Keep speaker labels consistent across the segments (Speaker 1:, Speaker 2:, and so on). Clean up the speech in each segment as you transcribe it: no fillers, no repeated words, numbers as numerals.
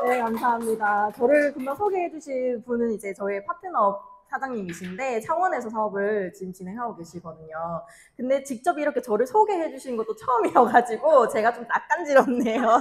Speaker 1: 네, 감사합니다. 저를 금방 소개해 주신 분은 이제 저의 파트너 사장님이신데 창원에서 사업을 지금 진행하고 계시거든요. 근데 직접 이렇게 저를 소개해 주신 것도 처음이어가지고 제가 좀 낯간지럽네요.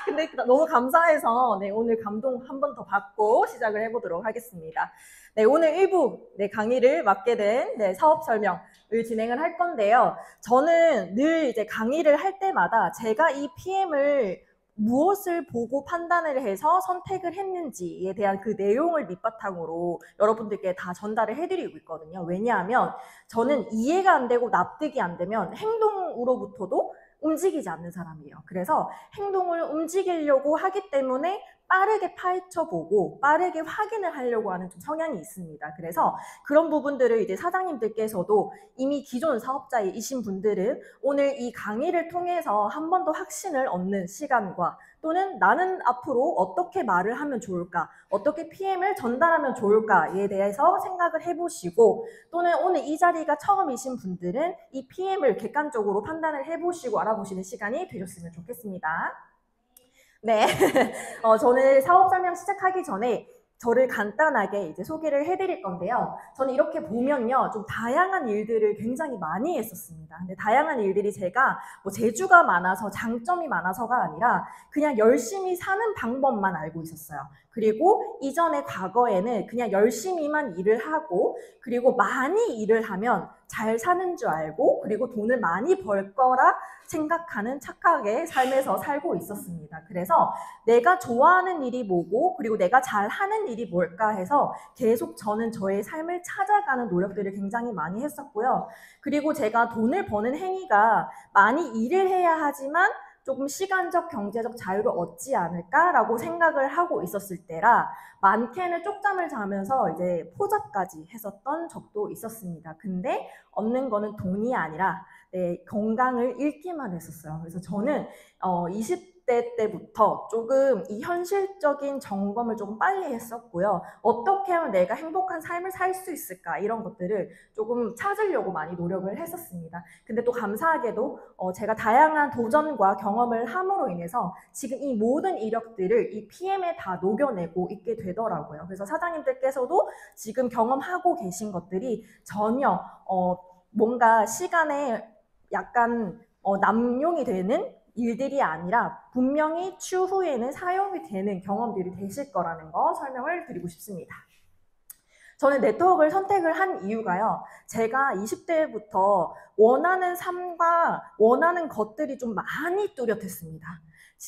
Speaker 1: 근데 너무 감사해서 네, 오늘 감동 한 번 더 받고 시작을 해보도록 하겠습니다. 네, 오늘 1부 네, 강의를 맡게 된 네, 사업 설명을 진행을 할 건데요. 저는 늘 이제 강의를 할 때마다 제가 이 PM을 무엇을 보고 판단을 해서 선택을 했는지에 대한 그 내용을 밑바탕으로 여러분들께 다 전달을 해드리고 있거든요. 왜냐하면 저는 이해가 안 되고 납득이 안 되면 행동으로부터도 움직이지 않는 사람이에요. 그래서 행동을 움직이려고 하기 때문에 빠르게 파헤쳐보고 빠르게 확인을 하려고 하는 좀 성향이 있습니다. 그래서 그런 부분들을 이제 사장님들께서도 이미 기존 사업자이신 분들은 오늘 이 강의를 통해서 한 번 더 확신을 얻는 시간과 또는 나는 앞으로 어떻게 말을 하면 좋을까, 어떻게 PM을 전달하면 좋을까에 대해서 생각을 해보시고 또는 오늘 이 자리가 처음이신 분들은 이 PM을 객관적으로 판단을 해보시고 알아보시는 시간이 되셨으면 좋겠습니다. 네, 저는 사업 설명 시작하기 전에 저를 간단하게 이제 소개를 해드릴 건데요. 저는 이렇게 보면요, 좀 다양한 일들을 굉장히 많이 했었습니다. 근데 다양한 일들이 제가 뭐 재주가 많아서 장점이 많아서가 아니라 그냥 열심히 사는 방법만 알고 있었어요. 그리고 이전에 과거에는 그냥 열심히만 일을 하고 그리고 많이 일을 하면 잘 사는 줄 알고 그리고 돈을 많이 벌 거라 생각하는 착각의 삶에서 살고 있었습니다. 그래서 내가 좋아하는 일이 뭐고 그리고 내가 잘하는 일이 뭘까 해서 계속 저는 저의 삶을 찾아가는 노력들을 굉장히 많이 했었고요. 그리고 제가 돈을 버는 행위가 많이 일을 해야 하지만 조금 시간적, 경제적 자유를 얻지 않을까라고 생각을 하고 있었을 때라 많게는 쪽잠을 자면서 이제 포잡까지 했었던 적도 있었습니다. 근데 얻는 거는 돈이 아니라 네, 건강을 잃기만 했었어요. 그래서 저는 20대 때부터 조금 이 현실적인 점검을 조금 빨리 했었고요. 어떻게 하면 내가 행복한 삶을 살 수 있을까 이런 것들을 조금 찾으려고 많이 노력을 했었습니다. 근데 또 감사하게도 제가 다양한 도전과 경험을 함으로 인해서 지금 이 모든 이력들을 이 PM에 다 녹여내고 있게 되더라고요. 그래서 사장님들께서도 지금 경험하고 계신 것들이 전혀 뭔가 시간에 약간 남용이 되는 일들이 아니라 분명히 추후에는 사용이 되는 경험들이 되실 거라는 거 설명을 드리고 싶습니다. 저는 네트워크를 선택을 한 이유가요. 제가 20대부터 원하는 삶과 원하는 것들이 좀 많이 뚜렷했습니다.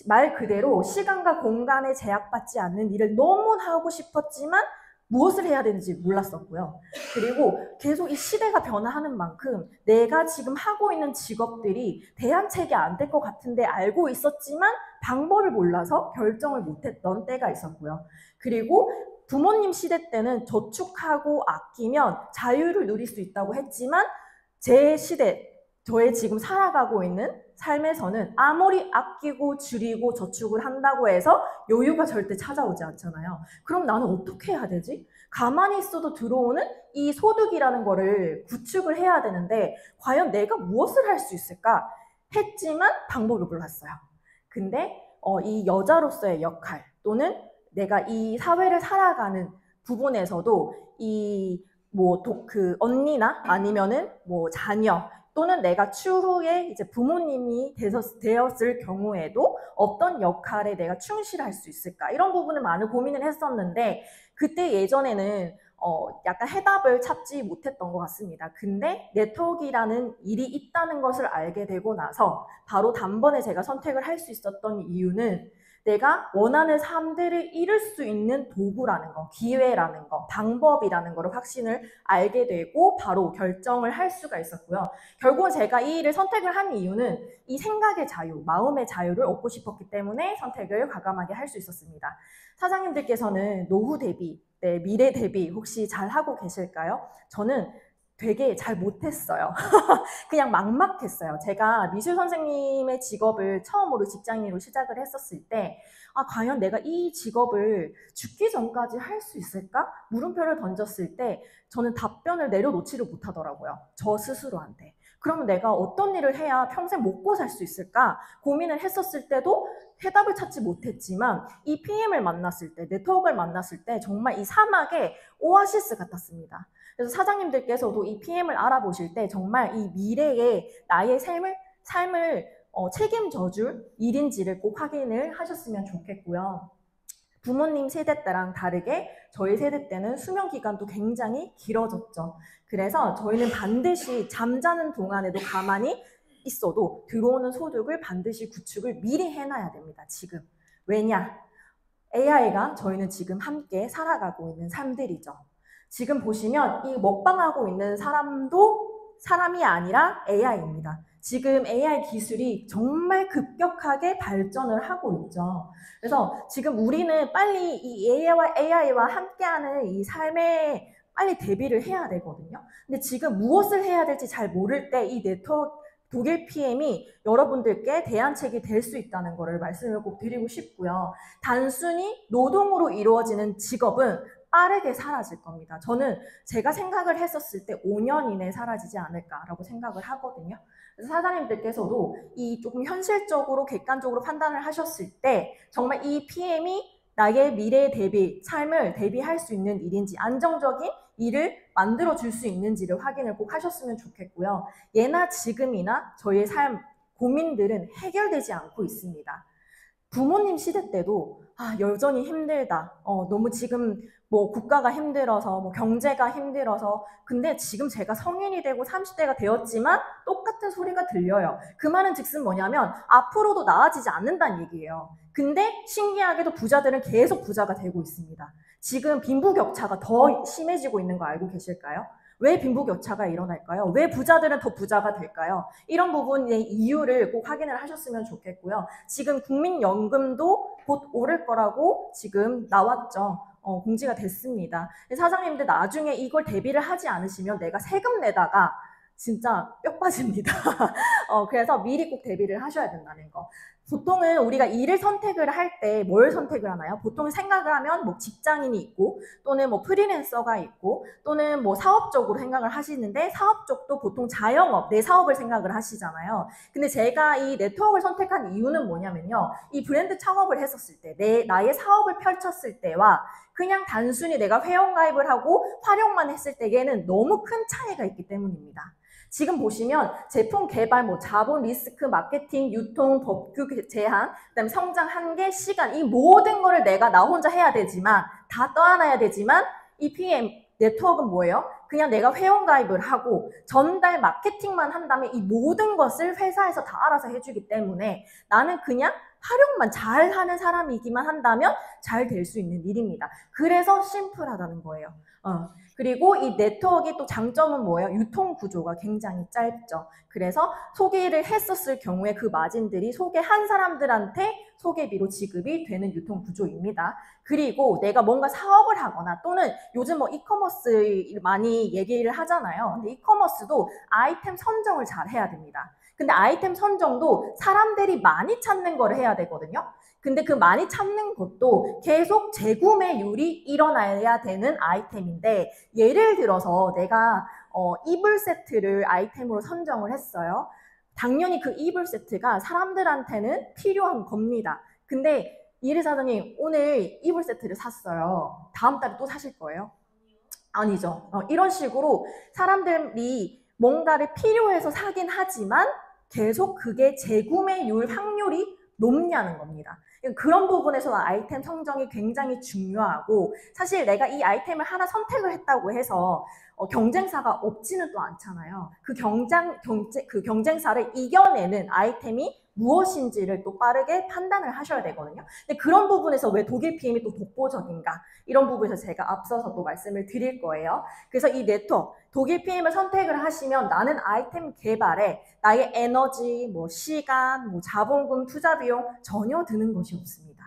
Speaker 1: 말 그대로 시간과 공간에 제약받지 않는 일을 너무 하고 싶었지만 무엇을 해야 되는지 몰랐었고요. 그리고 계속 이 시대가 변화하는 만큼 내가 지금 하고 있는 직업들이 대안책이 안 될 것 같은데 알고 있었지만 방법을 몰라서 결정을 못했던 때가 있었고요. 그리고 부모님 시대 때는 저축하고 아끼면 자유를 누릴 수 있다고 했지만 제 시대, 저의 지금 살아가고 있는 삶에서는 아무리 아끼고 줄이고 저축을 한다고 해서 여유가 절대 찾아오지 않잖아요. 그럼 나는 어떻게 해야 되지? 가만히 있어도 들어오는 이 소득이라는 거를 구축을 해야 되는데 과연 내가 무엇을 할 수 있을까? 했지만 방법을 몰랐어요. 근데 이 여자로서의 역할 또는 내가 이 사회를 살아가는 부분에서도 이 뭐 그 언니나 아니면은 뭐 자녀 또는 내가 추후에 이제 부모님이 되었을 경우에도 어떤 역할에 내가 충실할 수 있을까 이런 부분을 많은 고민을 했었는데 그때 예전에는 약간 해답을 찾지 못했던 것 같습니다. 근데 네트워크라는 일이 있다는 것을 알게 되고 나서 바로 단번에 제가 선택을 할 수 있었던 이유는 내가 원하는 삶들을 이룰 수 있는 도구라는 거, 기회라는 거, 방법이라는 거를 확신을 알게 되고 바로 결정을 할 수가 있었고요. 결국은 제가 이 일을 선택을 한 이유는 이 생각의 자유, 마음의 자유를 얻고 싶었기 때문에 선택을 과감하게 할 수 있었습니다. 사장님들께서는 노후 대비, 네, 미래 대비 혹시 잘 하고 계실까요? 저는 되게 잘 못했어요. 그냥 막막했어요. 제가 미술 선생님의 직업을 처음으로 직장인으로 시작을 했었을 때 과연 내가 이 직업을 죽기 전까지 할 수 있을까? 물음표를 던졌을 때 저는 답변을 내려놓지를 못하더라고요. 저 스스로한테. 그러면 내가 어떤 일을 해야 평생 먹고 살 수 있을까 고민을 했었을 때도 해답을 찾지 못했지만 이 PM을 만났을 때, 네트워크를 만났을 때 정말 이 사막의 오아시스 같았습니다. 그래서 사장님들께서도 이 PM을 알아보실 때 정말 이 미래의 나의 삶을 책임져 줄 일인지를 꼭 확인을 하셨으면 좋겠고요. 부모님 세대 때랑 다르게 저희 세대 때는 수면 기간도 굉장히 길어졌죠. 그래서 저희는 반드시 잠자는 동안에도 가만히 있어도 들어오는 소득을 반드시 구축을 미리 해놔야 됩니다. 지금. 왜냐? AI가 저희는 지금 함께 살아가고 있는 삶들이죠. 지금 보시면 이 먹방하고 있는 사람도 사람이 아니라 AI입니다. 지금 AI 기술이 정말 급격하게 발전을 하고 있죠. 그래서 지금 우리는 빨리 이 AI와 함께하는 이 삶에 빨리 대비를 해야 되거든요. 근데 지금 무엇을 해야 될지 잘 모를 때 이 네트워크 독일 PM이 여러분들께 대안책이 될 수 있다는 것을 말씀을 꼭 드리고 싶고요. 단순히 노동으로 이루어지는 직업은 빠르게 사라질 겁니다. 저는 제가 생각을 했었을 때 5년 이내에 사라지지 않을까라고 생각을 하거든요. 그래서 사장님들께서도 이 조금 현실적으로 객관적으로 판단을 하셨을 때 정말 이 PM이 나의 미래 대비, 삶을 대비할 수 있는 일인지 안정적인 일을 만들어줄 수 있는지를 확인을 꼭 하셨으면 좋겠고요. 예나 지금이나 저희의 삶, 고민들은 해결되지 않고 있습니다. 부모님 시대 때도 여전히 힘들다. 너무 지금 뭐 국가가 힘들어서 뭐 경제가 힘들어서 근데 지금 제가 성인이 되고 30대가 되었지만 똑같은 소리가 들려요. 그 말은 즉슨 뭐냐면 앞으로도 나아지지 않는다는 얘기예요. 근데 신기하게도 부자들은 계속 부자가 되고 있습니다. 지금 빈부격차가 더 심해지고 있는 거 알고 계실까요? 왜 빈부격차가 일어날까요? 왜 부자들은 더 부자가 될까요? 이런 부분의 이유를 꼭 확인을 하셨으면 좋겠고요. 지금 국민연금도 곧 오를 거라고 지금 나왔죠. 공지가 됐습니다. 사장님들 나중에 이걸 대비를 하지 않으시면 내가 세금 내다가 진짜 뼈 빠집니다. 그래서 미리 꼭 대비를 하셔야 된다는 거. 보통은 우리가 일을 선택을 할 때 뭘 선택을 하나요? 보통 생각을 하면 뭐 직장인이 있고 또는 뭐 프리랜서가 있고 또는 뭐 사업적으로 생각을 하시는데 사업 쪽도 보통 자영업, 내 사업을 생각을 하시잖아요. 근데 제가 이 네트워크를 선택한 이유는 뭐냐면요. 이 브랜드 창업을 했었을 때, 나의 사업을 펼쳤을 때와 그냥 단순히 내가 회원가입을 하고 활용만 했을 때에는 너무 큰 차이가 있기 때문입니다. 지금 보시면 제품 개발, 뭐 자본, 리스크, 마케팅, 유통, 법규 제한, 그다음에 성장 한계, 시간 이 모든 거를 내가 나 혼자 해야 되지만 다 떠안아야 되지만 이 PM 네트워크는 뭐예요? 그냥 내가 회원가입을 하고 전달 마케팅만 한다면 이 모든 것을 회사에서 다 알아서 해주기 때문에 나는 그냥 활용만 잘하는 사람이기만 한다면 잘 될 수 있는 일입니다. 그래서 심플하다는 거예요. 그리고 이 네트워크의 또 장점은 뭐예요? 유통 구조가 굉장히 짧죠. 그래서 소개를 했었을 경우에 그 마진들이 소개한 사람들한테 소개비로 지급이 되는 유통 구조입니다. 그리고 내가 뭔가 사업을 하거나 또는 요즘 뭐 이커머스 많이 얘기를 하잖아요. 근데 이커머스도 아이템 선정을 잘 해야 됩니다. 근데 아이템 선정도 사람들이 많이 찾는 걸 해야 되거든요. 근데 그 많이 찾는 것도 계속 재구매율이 일어나야 되는 아이템인데 예를 들어서 내가 이불 세트를 아이템으로 선정을 했어요. 당연히 그 이불 세트가 사람들한테는 필요한 겁니다. 근데 이래 사장님 오늘 이불 세트를 샀어요. 다음 달에 또 사실 거예요? 아니죠. 이런 식으로 사람들이 뭔가를 필요해서 사긴 하지만 계속 그게 재구매율 확률이 높냐는 겁니다. 그런 부분에서 아이템 선정이 굉장히 중요하고 사실 내가 이 아이템을 하나 선택을 했다고 해서 경쟁사가 없지는 또 않잖아요. 그 경쟁사를 이겨내는 아이템이 무엇인지를 또 빠르게 판단을 하셔야 되거든요. 근데 그런 부분에서 왜 독일 PM이 또 독보적인가? 이런 부분에서 제가 앞서서 또 말씀을 드릴 거예요. 그래서 이 네트워크, 독일 PM을 선택을 하시면 나는 아이템 개발에 나의 에너지, 뭐 시간, 뭐 자본금, 투자 비용 전혀 드는 것이 없습니다.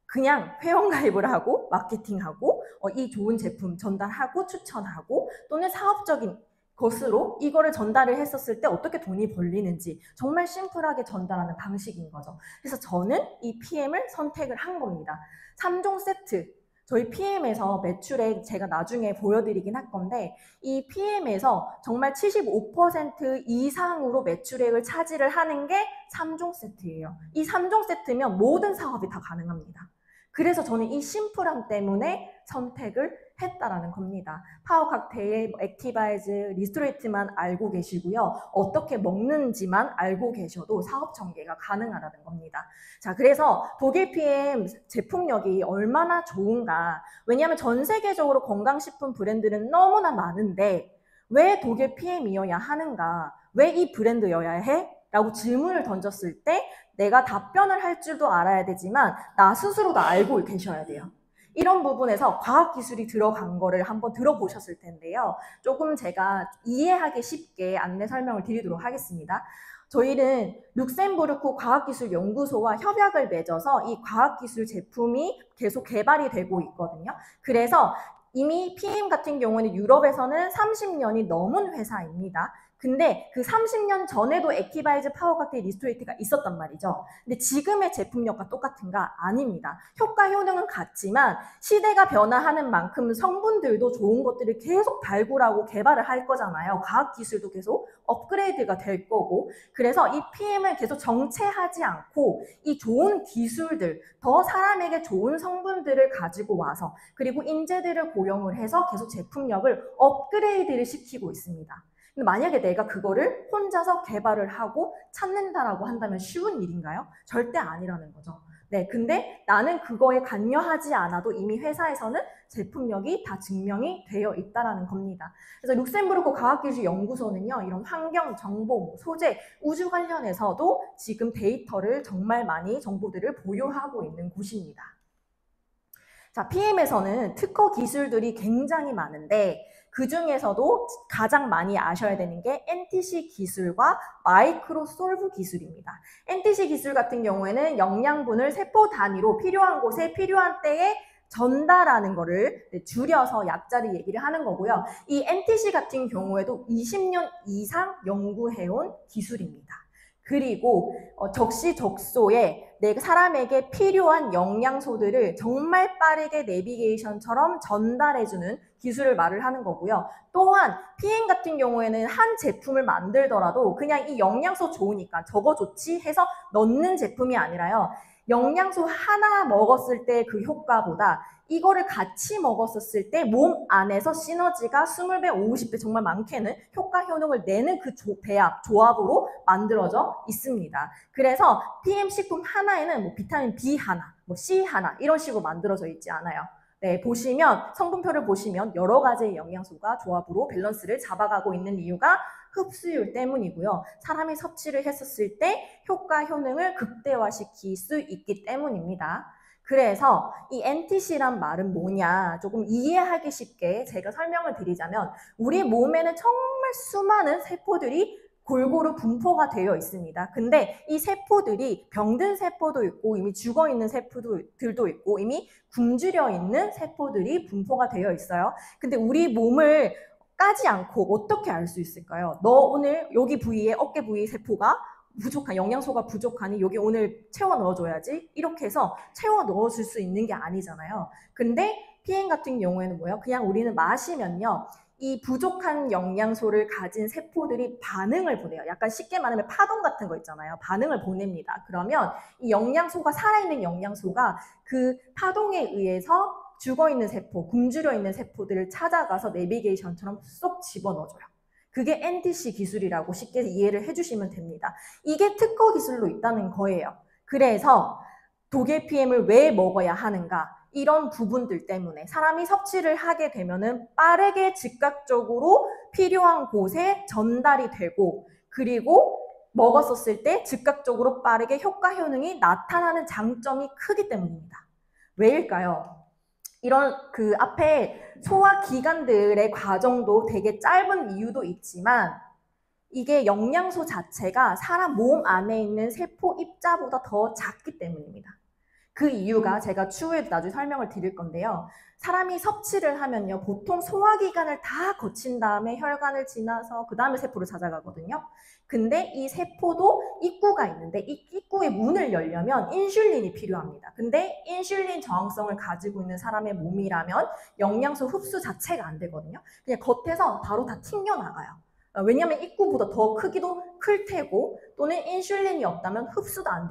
Speaker 1: 그냥 회원가입을 하고 마케팅하고 이 좋은 제품 전달하고 추천하고 또는 사업적인 것으로 이거를 전달을 했었을 때 어떻게 돈이 벌리는지 정말 심플하게 전달하는 방식인 거죠. 그래서 저는 이 PM을 선택을 한 겁니다. 3종 세트. 저희 PM에서 매출액 제가 나중에 보여드리긴 할 건데 이 PM에서 정말 75% 이상으로 매출액을 차지를 하는 게 3종 세트예요. 이 3종 세트면 모든 사업이 다 가능합니다. 그래서 저는 이 심플함 때문에 선택을 했다라는 겁니다. 파워 칵테일, 액티바이즈, 리스토레이트만 알고 계시고요. 어떻게 먹는지만 알고 계셔도 사업 전개가 가능하다는 겁니다. 자, 그래서 독일 PM 제품력이 얼마나 좋은가. 왜냐하면 전 세계적으로 건강식품 브랜드는 너무나 많은데 왜 독일 PM이어야 하는가? 왜 이 브랜드여야 해? 라고 질문을 던졌을 때 내가 답변을 할 줄도 알아야 되지만 나 스스로도 알고 계셔야 돼요. 이런 부분에서 과학기술이 들어간 거를 한번 들어보셨을 텐데요. 조금 제가 이해하기 쉽게 안내 설명을 드리도록 하겠습니다. 저희는 룩셈부르크 과학기술연구소와 협약을 맺어서 이 과학기술 제품이 계속 개발이 되고 있거든요. 그래서 이미 PM 같은 경우는 유럽에서는 30년이 넘은 회사입니다. 근데 그 30년 전에도 액티바이즈 파워 칵테일 리스토레이트가 있었단 말이죠. 근데 지금의 제품력과 똑같은가? 아닙니다. 효과 효능은 같지만 시대가 변화하는 만큼 성분들도 좋은 것들을 계속 발굴하고 개발을 할 거잖아요. 과학기술도 계속 업그레이드가 될 거고. 그래서 이 PM을 계속 정체하지 않고 이 좋은 기술들, 더 사람에게 좋은 성분들을 가지고 와서 그리고 인재들을 고용을 해서 계속 제품력을 업그레이드를 시키고 있습니다. 근데 만약에 내가 그거를 혼자서 개발을 하고 찾는다라고 한다면 쉬운 일인가요? 절대 아니라는 거죠. 네, 근데 나는 그거에 관여하지 않아도 이미 회사에서는 제품력이 다 증명이 되어 있다는 겁니다. 그래서 룩셈부르크 과학기술연구소는요, 이런 환경, 정보, 소재, 우주 관련해서도 지금 데이터를 정말 많이 정보들을 보유하고 있는 곳입니다. 자, PM에서는 특허 기술들이 굉장히 많은데 그 중에서도 가장 많이 아셔야 되는 게 NTC 기술과 마이크로 솔브 기술입니다. NTC 기술 같은 경우에는 영양분을 세포 단위로 필요한 곳에 필요한 때에 전달하는 거를 줄여서 약자를 얘기를 하는 거고요. 이 NTC 같은 경우에도 20년 이상 연구해온 기술입니다. 그리고 적시적소에 내 사람에게 필요한 영양소들을 정말 빠르게 내비게이션처럼 전달해주는 기술을 말을 하는 거고요. 또한 PM 같은 경우에는 한 제품을 만들더라도 그냥 이 영양소 좋으니까 저거 좋지 해서 넣는 제품이 아니라요. 영양소 하나 먹었을 때 그 효과보다 이거를 같이 먹었었을 때 몸 안에서 시너지가 20배, 50배 정말 많게는 효과 효능을 내는 그 조합으로 만들어져 있습니다. 그래서 PM 식품 하나에는 뭐 비타민 B 하나, 뭐 C 하나 이런 식으로 만들어져 있지 않아요. 네, 보시면 성분표를 보시면 여러 가지의 영양소가 조합으로 밸런스를 잡아가고 있는 이유가 흡수율 때문이고요. 사람이 섭취를 했었을 때 효과 효능을 극대화시킬 수 있기 때문입니다. 그래서 이 NTC란 말은 뭐냐 조금 이해하기 쉽게 제가 설명을 드리자면 우리 몸에는 정말 수많은 세포들이 골고루 분포가 되어 있습니다. 근데 이 세포들이 병든 세포도 있고 이미 죽어있는 세포들도 있고 이미 굶주려 있는 세포들이 분포가 되어 있어요. 근데 우리 몸을 까지 않고 어떻게 알 수 있을까요? 너 오늘 여기 부위에 어깨 부위 세포가 부족한 영양소가 부족하니 여기 오늘 채워 넣어줘야지 이렇게 해서 채워 넣어줄 수 있는 게 아니잖아요. 근데 PM 같은 경우에는 뭐예요? 그냥 우리는 마시면요. 이 부족한 영양소를 가진 세포들이 반응을 보내요. 약간 쉽게 말하면 파동 같은 거 있잖아요. 반응을 보냅니다. 그러면 이 영양소가 살아있는 영양소가 그 파동에 의해서 죽어있는 세포, 굶주려 있는 세포들을 찾아가서 내비게이션처럼 쏙 집어넣어줘요. 그게 NTC 기술이라고 쉽게 이해를 해주시면 됩니다. 이게 특허 기술로 있다는 거예요. 그래서 독일 PM을 왜 먹어야 하는가? 이런 부분들 때문에 사람이 섭취를 하게 되면은 빠르게 즉각적으로 필요한 곳에 전달이 되고 그리고 먹었었을 때 즉각적으로 빠르게 효과 효능이 나타나는 장점이 크기 때문입니다. 왜일까요? 이런 그 앞에 소화기관들의 과정도 되게 짧은 이유도 있지만 이게 영양소 자체가 사람 몸 안에 있는 세포 입자보다 더 작기 때문입니다. 그 이유가 제가 추후에 나중에 설명을 드릴 건데요. 사람이 섭취를 하면요, 보통 소화기관을 다 거친 다음에 혈관을 지나서 그 다음에 세포를 찾아가거든요. 근데 이 세포도 입구가 있는데 이 입구의 문을 열려면 인슐린이 필요합니다. 근데 인슐린 저항성을 가지고 있는 사람의 몸이라면 영양소 흡수 자체가 안 되거든요. 그냥 겉에서 바로 다 튕겨나가요. 왜냐하면 입구보다 더 크기도 클 테고 또는 인슐린이 없다면 흡수도 안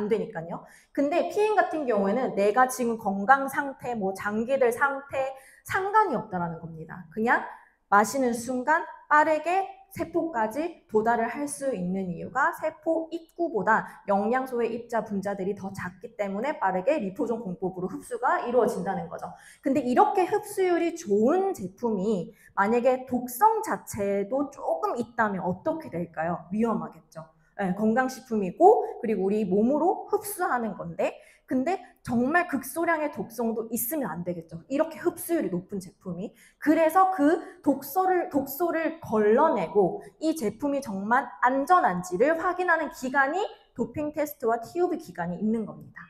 Speaker 1: 되니까요. 근데 피임 같은 경우에는 내가 지금 건강 상태, 뭐 장기들 상태 상관이 없다라는 겁니다. 그냥 마시는 순간 빠르게 세포까지 도달을 할 수 있는 이유가 세포 입구보다 영양소의 입자 분자들이 더 작기 때문에 빠르게 리포존 공법으로 흡수가 이루어진다는 거죠. 근데 이렇게 흡수율이 좋은 제품이 만약에 독성 자체도 조금 있다면 어떻게 될까요? 위험하겠죠. 네, 건강식품이고 그리고 우리 몸으로 흡수하는 건데 근데 정말 극소량의 독성도 있으면 안 되겠죠. 이렇게 흡수율이 높은 제품이. 그래서 그 독소를 걸러내고 이 제품이 정말 안전한지를 확인하는 기간이 도핑 테스트와 TUV 기간이 있는 겁니다.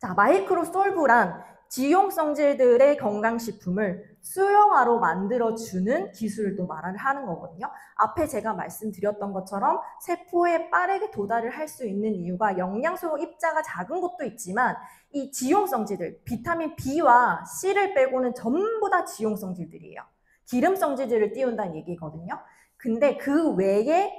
Speaker 1: 자, 마이크로솔브란 지용성질들의 건강식품을 수용화로 만들어주는 기술도 말을 하는 거거든요. 앞에 제가 말씀드렸던 것처럼 세포에 빠르게 도달을 할 수 있는 이유가 영양소 입자가 작은 것도 있지만 이 지용성질들, 비타민 B와 C를 빼고는 전부 다 지용성질들이에요. 기름성질들을 띄운다는 얘기거든요. 근데 그 외에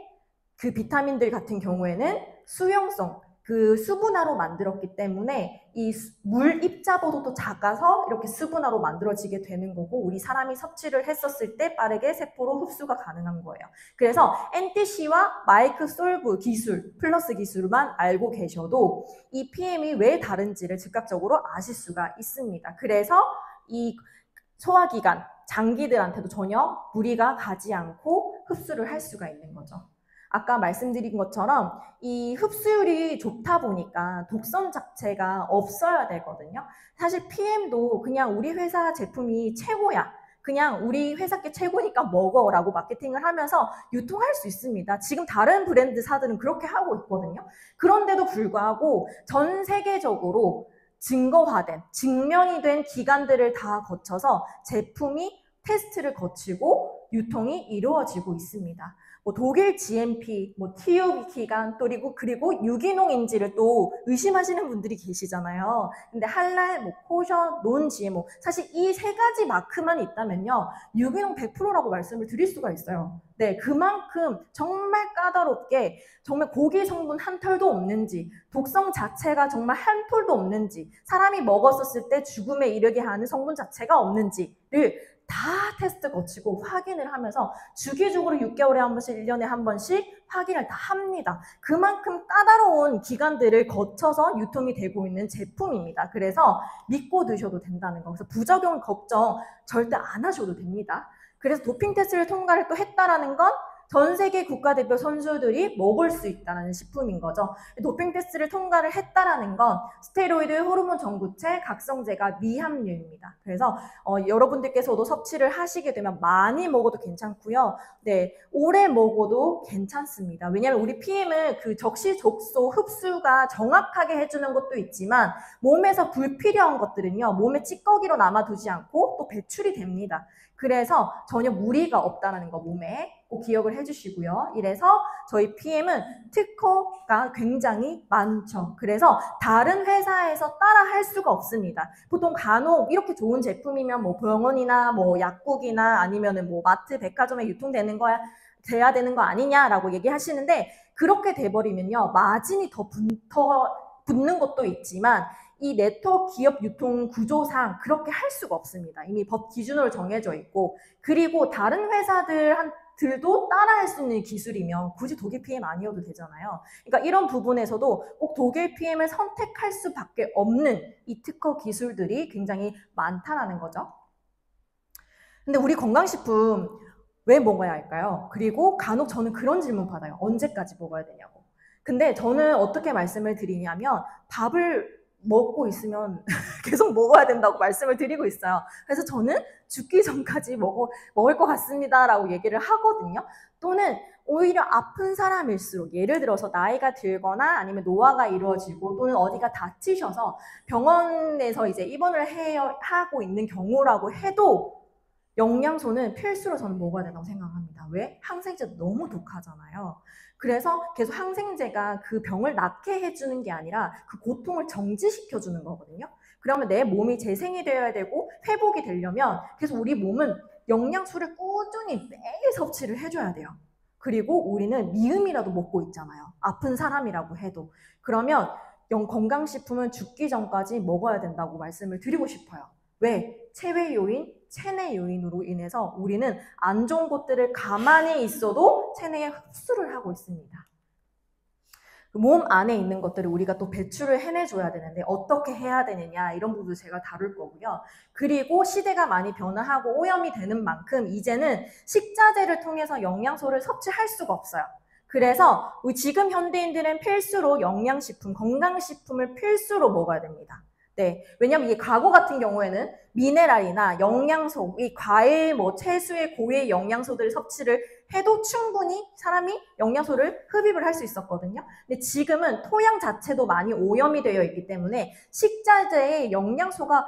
Speaker 1: 그 비타민들 같은 경우에는 수용성, 그 수분화로 만들었기 때문에 이 물 입자보다도 작아서 이렇게 수분화로 만들어지게 되는 거고 우리 사람이 섭취를 했었을 때 빠르게 세포로 흡수가 가능한 거예요. 그래서 NTC와 마이크솔브 기술, 플러스 기술만 알고 계셔도 이 PM이 왜 다른지를 즉각적으로 아실 수가 있습니다. 그래서 이 소화기관, 장기들한테도 전혀 무리가 가지 않고 흡수를 할 수가 있는 거죠. 아까 말씀드린 것처럼 이 흡수율이 좋다 보니까 독성 자체가 없어야 되거든요. 사실 PM도 그냥 우리 회사 제품이 최고야. 그냥 우리 회사께 최고니까 먹어라고 마케팅을 하면서 유통할 수 있습니다. 지금 다른 브랜드사들은 그렇게 하고 있거든요. 그런데도 불구하고 전 세계적으로 증거화된, 증명이 된 기관들을 다 거쳐서 제품이 테스트를 거치고 유통이 이루어지고 있습니다. 뭐 독일 GMP, 뭐 TUV 기간, 그리고 유기농 인지를 또 의심하시는 분들이 계시잖아요. 근데 할랄, 뭐 코셔, 논 GMO 사실 이 세 가지 마크만 있다면요 유기농 100%라고 말씀을 드릴 수가 있어요. 네, 그만큼 정말 까다롭게 정말 고기 성분 한 털도 없는지 독성 자체가 정말 한 톨도 없는지 사람이 먹었었을 때 죽음에 이르게 하는 성분 자체가 없는지를 다 테스트 거치고 확인을 하면서 주기적으로 6개월에 한 번씩 1년에 한 번씩 확인을 다 합니다. 그만큼 까다로운 기간들을 거쳐서 유통이 되고 있는 제품입니다. 그래서 믿고 드셔도 된다는 거. 그래서 부작용 걱정 절대 안 하셔도 됩니다. 그래서 도핑 테스트를 통과를 또 했다라는 건 전 세계 국가대표 선수들이 먹을 수 있다는 식품인 거죠. 도핑 테스트를 통과를 했다라는 건 스테로이드, 호르몬 전구체, 각성제가 미함유입니다. 그래서 여러분들께서도 섭취를 하시게 되면 많이 먹어도 괜찮고요. 네, 오래 먹어도 괜찮습니다. 왜냐하면 우리 PM은 그 적시적소 흡수가 정확하게 해주는 것도 있지만 몸에서 불필요한 것들은요. 몸에 찌꺼기로 남아두지 않고 또 배출이 됩니다. 그래서 전혀 무리가 없다는 거 몸에 꼭 기억을 해주시고요. 이래서 저희 PM은 특허가 굉장히 많죠. 그래서 다른 회사에서 따라 할 수가 없습니다. 보통 간혹 이렇게 좋은 제품이면 뭐 병원이나 뭐 약국이나 아니면은 뭐 마트, 백화점에 유통되는 거야 돼야 되는 거 아니냐라고 얘기하시는데 그렇게 돼버리면요 마진이 더 붙는 것도 있지만 이 네트워크 기업 유통 구조상 그렇게 할 수가 없습니다. 이미 법 기준으로 정해져 있고 그리고 다른 회사들도 따라할 수 있는 기술이면 굳이 독일 PM 아니어도 되잖아요. 그러니까 이런 부분에서도 꼭 독일 PM을 선택할 수밖에 없는 이 특허 기술들이 굉장히 많다라는 거죠. 근데 우리 건강식품 왜 먹어야 할까요? 그리고 간혹 저는 그런 질문 받아요. 언제까지 먹어야 되냐고. 근데 저는 어떻게 말씀을 드리냐면 밥을 먹고 있으면 계속 먹어야 된다고 말씀을 드리고 있어요. 그래서 저는 죽기 전까지 먹을 것 같습니다 라고 얘기를 하거든요. 또는 오히려 아픈 사람일수록, 예를 들어서 나이가 들거나 아니면 노화가 이루어지고 또는 어디가 다치셔서 병원에서 이제 입원을 하고 있는 경우라고 해도 영양소는 필수로 저는 먹어야 된다고 생각합니다. 왜? 항생제도 너무 독하잖아요. 그래서 계속 항생제가 그 병을 낫게 해주는 게 아니라 그 고통을 정지시켜주는 거거든요. 그러면 내 몸이 재생이 되어야 되고 회복이 되려면 계속 우리 몸은 영양소를 꾸준히 매일 섭취를 해줘야 돼요. 그리고 우리는 미음이라도 먹고 있잖아요. 아픈 사람이라고 해도. 그러면 건강식품은 죽기 전까지 먹어야 된다고 말씀을 드리고 싶어요. 왜? 체외 요인, 체내 요인으로 인해서 우리는 안 좋은 것들을 가만히 있어도 체내에 흡수를 하고 있습니다. 몸 안에 있는 것들을 우리가 또 배출을 해내줘야 되는데 어떻게 해야 되느냐 이런 부분도 제가 다룰 거고요. 그리고 시대가 많이 변화하고 오염이 되는 만큼 이제는 식자재를 통해서 영양소를 섭취할 수가 없어요. 그래서 지금 현대인들은 필수로 영양식품, 건강식품을 필수로 먹어야 됩니다. 네, 왜냐면 이게 과거 같은 경우에는 미네랄이나 영양소, 이 과일, 채소의 고유의 영양소들을 섭취를 해도 충분히 사람이 영양소를 흡입을 할 수 있었거든요. 근데 지금은 토양 자체도 많이 오염이 되어 있기 때문에 식자재의 영양소가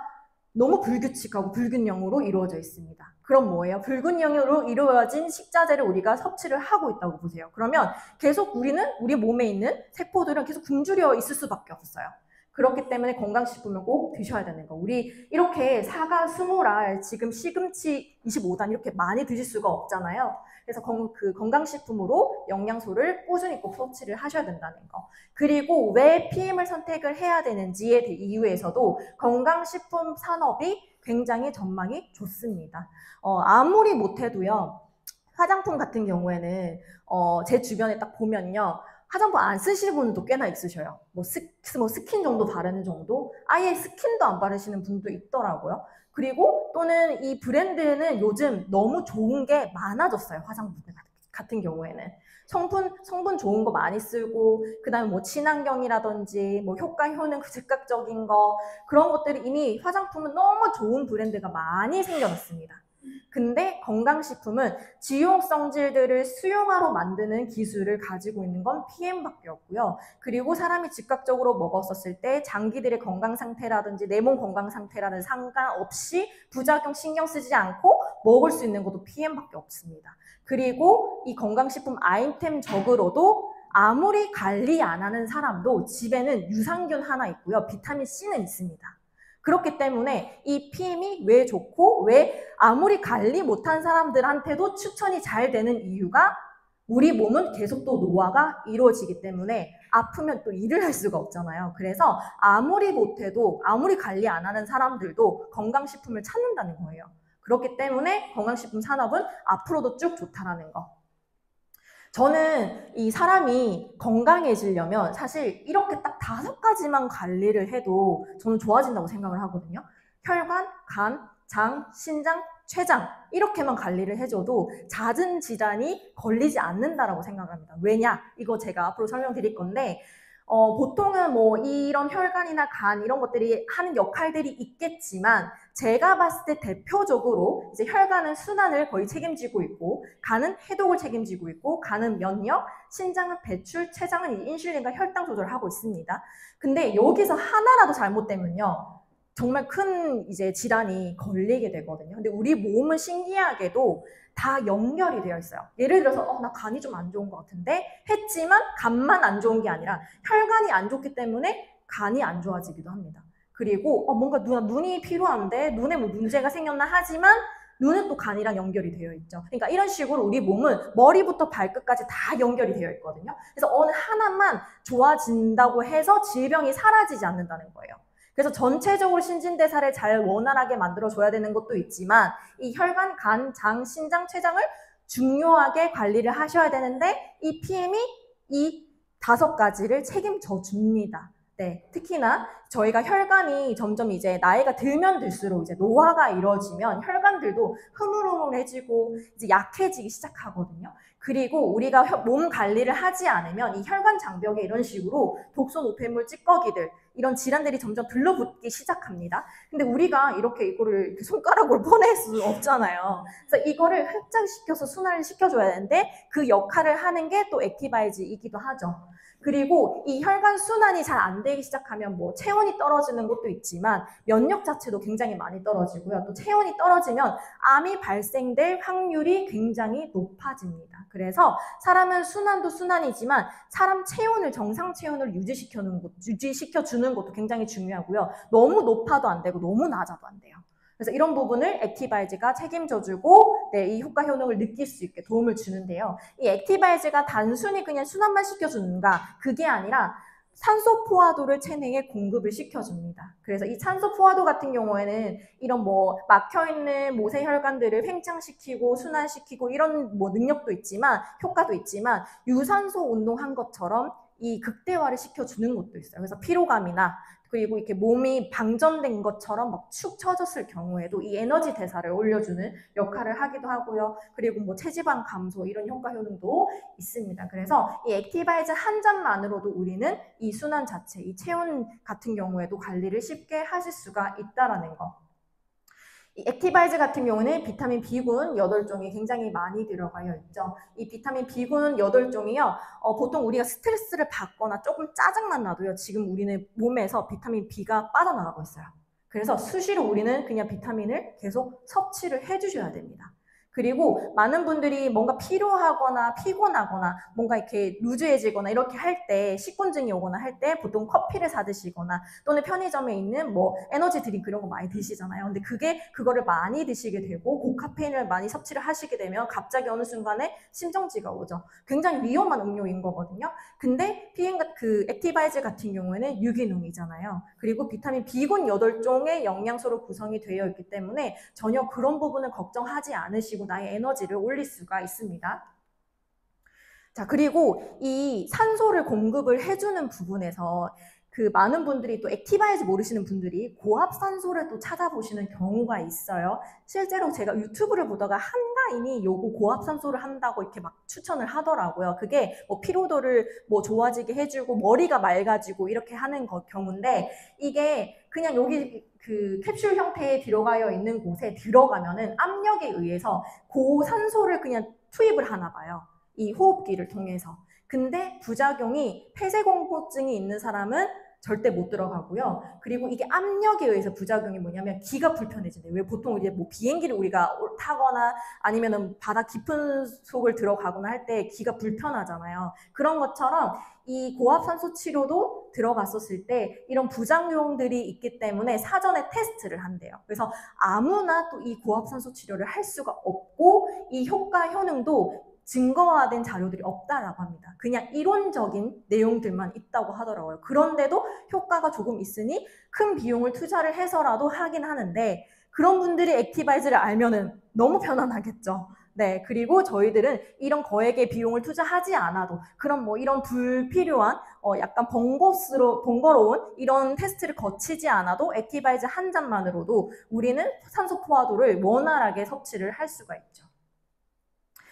Speaker 1: 너무 불규칙하고 불균형으로 이루어져 있습니다. 그럼 뭐예요? 불균형으로 이루어진 식자재를 우리가 섭취를 하고 있다고 보세요. 그러면 계속 우리 몸에 있는 세포들은 계속 굶주려 있을 수밖에 없어요. 그렇기 때문에 건강식품을 꼭 드셔야 되는 거. 우리 이렇게 사과 20알, 지금 시금치 25단 이렇게 많이 드실 수가 없잖아요. 그래서 그 건강식품으로 영양소를 꾸준히 꼭 섭취를 하셔야 된다는 거. 그리고 왜 PM을 선택을 해야 되는지에 이유에서도 건강식품 산업이 굉장히 전망이 좋습니다. 아무리 못해도요. 화장품 같은 경우에는 제 주변에 딱 보면요. 화장품 안 쓰시는 분도 꽤나 있으셔요. 스킨 정도 바르는 정도? 아예 스킨도 안 바르시는 분도 있더라고요. 그리고 또는 이 브랜드는 요즘 너무 좋은 게 많아졌어요. 화장품 같은 경우에는. 성분 좋은 거 많이 쓰고, 그 다음에 친환경이라든지, 효과 효능 즉각적인 거, 그런 것들이 이미 화장품은 너무 좋은 브랜드가 많이 생겨났습니다. 근데 건강식품은 지용 성질들을 수용화로 만드는 기술을 가지고 있는 건 PM밖에 없고요. 그리고 사람이 즉각적으로 먹었었을 때 장기들의 건강 상태라든지 내 몸 건강 상태라는 상관없이 부작용 신경 쓰지 않고 먹을 수 있는 것도 PM밖에 없습니다. 그리고 이 건강식품 아이템적으로도 아무리 관리 안 하는 사람도 집에는 유산균 하나 있고요. 비타민 C는 있습니다. 그렇기 때문에 이 PM이 왜 좋고 왜 아무리 관리 못한 사람들한테도 추천이 잘 되는 이유가 우리 몸은 계속 또 노화가 이루어지기 때문에 아프면 또 일을 할 수가 없잖아요. 그래서 아무리 못해도 아무리 관리 안 하는 사람들도 건강식품을 찾는다는 거예요. 그렇기 때문에 건강식품 산업은 앞으로도 쭉 좋다라는 거. 저는 이 사람이 건강해지려면 사실 이렇게 딱 5가지만 관리를 해도 저는 좋아진다고 생각을 하거든요. 혈관, 간, 장, 신장, 췌장 이렇게만 관리를 해줘도 잦은 질환이 걸리지 않는다라고 생각합니다. 왜냐? 이거 제가 앞으로 설명드릴 건데 보통은 이런 혈관이나 간 이런 것들이 하는 역할들이 있겠지만 제가 봤을 때 대표적으로 이제 혈관은 순환을 거의 책임지고 있고 간은 해독을 책임지고 있고 간은 면역, 신장은 배출, 췌장은 인슐린과 혈당 조절을 하고 있습니다. 근데 여기서 하나라도 잘못되면요. 정말 큰 이제 질환이 걸리게 되거든요. 근데 우리 몸은 신기하게도 다 연결이 되어 있어요. 예를 들어서 나 간이 좀 안 좋은 것 같은데 했지만 간만 안 좋은 게 아니라 혈관이 안 좋기 때문에 간이 안 좋아지기도 합니다. 그리고 뭔가 눈이 필요한데 눈에 문제가 생겼나 하지만 눈은 또 간이랑 연결이 되어 있죠. 그러니까 이런 식으로 우리 몸은 머리부터 발끝까지 다 연결이 되어 있거든요. 그래서 어느 하나만 좋아진다고 해서 질병이 사라지지 않는다는 거예요. 그래서 전체적으로 신진대사를 잘 원활하게 만들어줘야 되는 것도 있지만 이 혈관, 간, 장, 신장, 췌장을 중요하게 관리를 하셔야 되는데 이 PM이 이 5가지를 책임져 줍니다. 네, 특히나 저희가 혈관이 점점 이제 나이가 들면 들수록 이제 노화가 이루어지면 혈관들도 흐물흐물해지고 이제 약해지기 시작하거든요. 그리고 우리가 몸 관리를 하지 않으면 이 혈관 장벽에 이런 식으로 독소 노폐물 찌꺼기들 이런 질환들이 점점 들러붙기 시작합니다. 근데 우리가 이렇게 이거를 이렇게 손가락으로 퍼낼 수 없잖아요. 그래서 이거를 흡착시켜서 순환을 시켜줘야 되는데 그 역할을 하는 게 또 액티바이즈이기도 하죠. 그리고 이 혈관 순환이 잘 안 되기 시작하면 뭐 체온이 떨어지는 것도 있지만 면역 자체도 굉장히 많이 떨어지고요. 또 체온이 떨어지면 암이 발생될 확률이 굉장히 높아집니다. 그래서 사람은 순환도 순환이지만 사람 체온을 정상 체온을 유지시켜주는 것도 굉장히 중요하고요. 너무 높아도 안 되고 너무 낮아도 안 돼요. 그래서 이런 부분을 액티바이즈가 책임져주고 네, 이 효과 효능을 느낄 수 있게 도움을 주는데요. 이 액티바이즈가 단순히 그냥 순환만 시켜주는가 그게 아니라 산소 포화도를 체내에 공급을 시켜줍니다. 그래서 이 산소 포화도 같은 경우에는 이런 뭐 막혀있는 모세혈관들을 팽창시키고 순환시키고 이런 뭐 능력도 있지만 효과도 있지만 유산소 운동한 것처럼 이 극대화를 시켜주는 것도 있어요. 그래서 피로감이나 그리고 이렇게 몸이 방전된 것처럼 막 축 처졌을 경우에도 이 에너지 대사를 올려주는 역할을 하기도 하고요. 그리고 뭐 체지방 감소 이런 효과 효능도 있습니다. 그래서 이 액티바이즈 한 잔만으로도 우리는 이 순환 자체, 이 체온 같은 경우에도 관리를 쉽게 하실 수가 있다라는 거. 이 액티바이즈 같은 경우는 비타민 B군 8종이 굉장히 많이 들어가여 있죠. 이 비타민 B군 8종이요. 보통 우리가 스트레스를 받거나 조금 짜증만 나도요. 지금 우리는 몸에서 비타민 B가 빠져나가고 있어요. 그래서 수시로 우리는 그냥 비타민을 계속 섭취를 해주셔야 됩니다. 그리고 많은 분들이 뭔가 피로하거나 피곤하거나 뭔가 이렇게 루즈해지거나 이렇게 할 때 식곤증이 오거나 할 때 보통 커피를 사 드시거나 또는 편의점에 있는 뭐 에너지 드링크 이런 거 많이 드시잖아요. 근데 그거를 많이 드시게 되고 고카페인을 많이 섭취를 하시게 되면 갑자기 어느 순간에 심정지가 오죠. 굉장히 위험한 음료인 거거든요. 근데 그 액티바이즈 같은 경우에는 유기농이잖아요. 그리고 비타민 B군 8종의 영양소로 구성이 되어 있기 때문에 전혀 그런 부분을 걱정하지 않으시고 나의 에너지를 올릴 수가 있습니다. 자, 그리고 이 산소를 공급을 해주는 부분에서 그 많은 분들이 또 액티바이즈 모르시는 분들이 고압산소를 또 찾아보시는 경우가 있어요. 실제로 제가 유튜브를 보다가 한가인이 요거 고압산소를 한다고 이렇게 막 추천을 하더라고요. 그게 뭐 피로도를 뭐 좋아지게 해주고 머리가 맑아지고 이렇게 하는 경우인데 이게 그냥 여기 그 캡슐 형태에 들어가여 있는 곳에 들어가면은 압력에 의해서 고산소를 그냥 투입을 하나 봐요. 이 호흡기를 통해서. 근데 부작용이 폐쇄공포증이 있는 사람은 절대 못 들어가고요. 그리고 이게 압력에 의해서 부작용이 뭐냐면 기가 불편해진대요. 왜 보통 이제 뭐 비행기를 우리가 타거나 아니면은 바다 깊은 속을 들어가거나 할 때 기가 불편하잖아요. 그런 것처럼 이 고압산소 치료도 들어갔었을 때 이런 부작용들이 있기 때문에 사전에 테스트를 한대요. 그래서 아무나 또 이 고압산소 치료를 할 수가 없고 이 효과 효능도 증거화된 자료들이 없다라고 합니다. 그냥 이론적인 내용들만 있다고 하더라고요. 그런데도 효과가 조금 있으니 큰 비용을 투자를 해서라도 하긴 하는데 그런 분들이 액티바이즈를 알면은 너무 편안하겠죠. 네, 그리고 저희들은 이런 거액의 비용을 투자하지 않아도 그런 뭐 이런 불필요한 약간 번거로운 이런 테스트를 거치지 않아도 액티바이즈 한 잔만으로도 우리는 산소 포화도를 원활하게 섭취를 할 수가 있죠.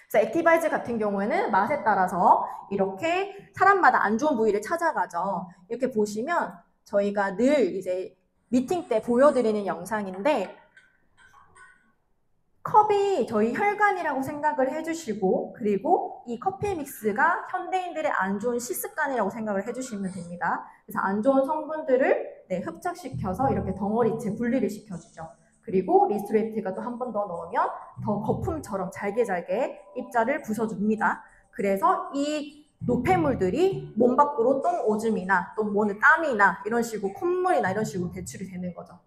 Speaker 1: 그래서 액티바이즈 같은 경우에는 맛에 따라서 이렇게 사람마다 안 좋은 부위를 찾아가죠. 이렇게 보시면 저희가 늘 이제 미팅 때 보여드리는 영상인데 컵이 저희 혈관이라고 생각을 해주시고 그리고 이 커피 믹스가 현대인들의 안 좋은 식습관이라고 생각을 해주시면 됩니다. 그래서 안 좋은 성분들을 흡착시켜서 이렇게 덩어리째 분리를 시켜주죠. 그리고 리스토레이트가 또 한 번 더 넣으면 더 거품처럼 잘게 입자를 부숴줍니다. 그래서 이 노폐물들이 몸 밖으로 똥 오줌이나 또 뭐는 땀이나 이런 식으로 콧물이나 이런 식으로 배출이 되는 거죠.